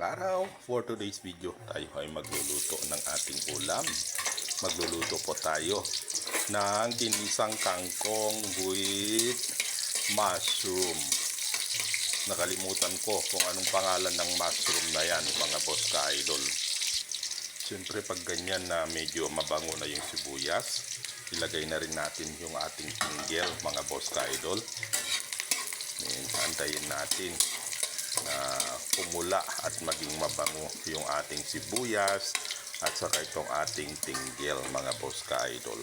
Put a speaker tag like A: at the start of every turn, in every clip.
A: araw. For today's video, tayo ay magluluto ng ating ulam. Magluluto po tayo ng ginisang kangkong with mushroom. Nakalimutan ko kung anong pangalan ng mushroom na yan, mga boss ka-idol. Siyempre pag ganyan na medyo mabango na yung sibuyas, ilagay na rin natin yung ating tinggel, mga boss ka-idol. Antayin natin na pumula at maging mabango yung ating sibuyas at saka itong ating tinggel, mga boss ka-idol.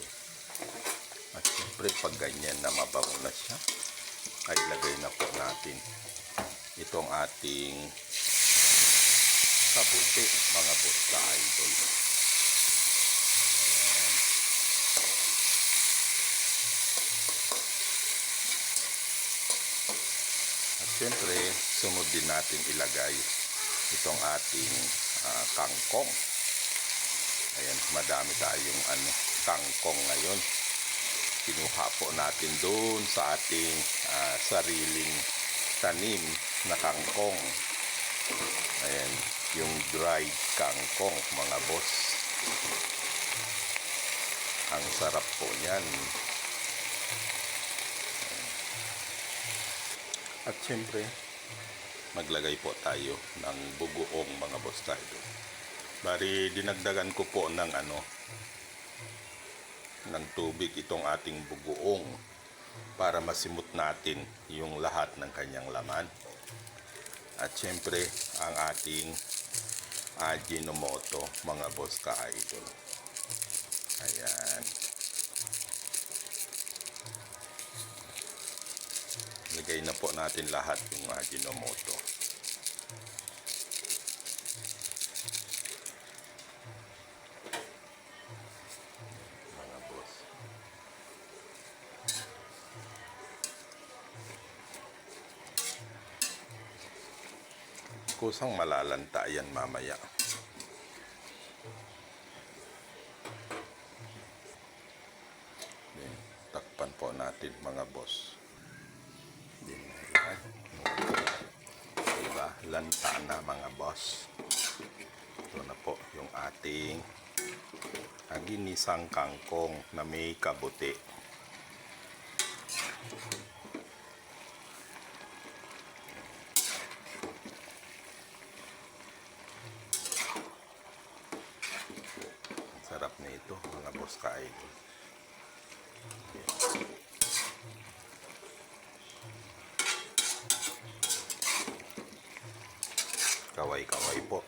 A: At siyempre pag ganyan na mabango na siya, ay ilagay na po natin itong ating kabuti, mga boss ka-idol. Siyempre, sunod din natin ilagay itong ating kangkong. Ayan, madami tayong kangkong ngayon. Kinuha po natin doon sa ating sariling tanim na kangkong. Ayan, yung dried kangkong, mga boss. Ang sarap po niyan. At siyempre, maglagay po tayo ng bugoong, mga boss tayo. Bari, dinagdagan ko po ng ng tubig itong ating bugoong para masimot natin yung lahat ng kanyang laman. At siyempre, ang ating Ajinomoto, mga boss ka-idol. Ayan. Lagay na po natin lahat yung Ajinomoto. Mga boss. Kusang malalanta yan mamaya. Then, takpan po natin, mga boss. Diba? Lanta na, mga boss. Ito na po yung ating ginisang kangkong na may kabuti. Ang sarap na ito, mga boss ka-idol. Kaway-kaway po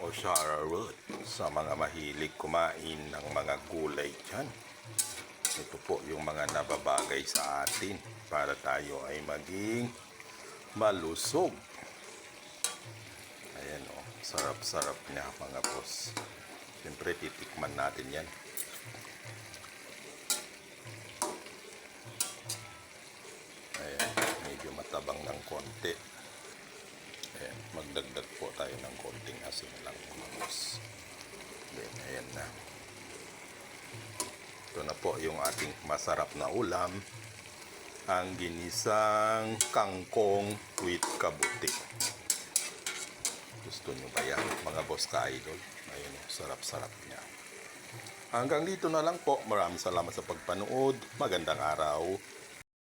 A: o charroot sa mga mahilig kumain ng mga gulay dyan. Ito po yung mga nababagay sa atin para tayo ay maging malusog. Ayan o, sarap-sarap niya, mga boss. Siyempre titikman natin yan. Ayan, medyo matabang ng konti. Ayan, magdagdag po tayo ng konting asin lang, mga boss. Ayan na. Ito na po yung ating masarap na ulam. Ang ginisang kangkong with kabuti. Gusto nyo ba yan, mga boss ka-idol? Ayan, sarap-sarap niya. Hanggang dito na lang po. Maraming salamat sa pagpanood. Magandang araw.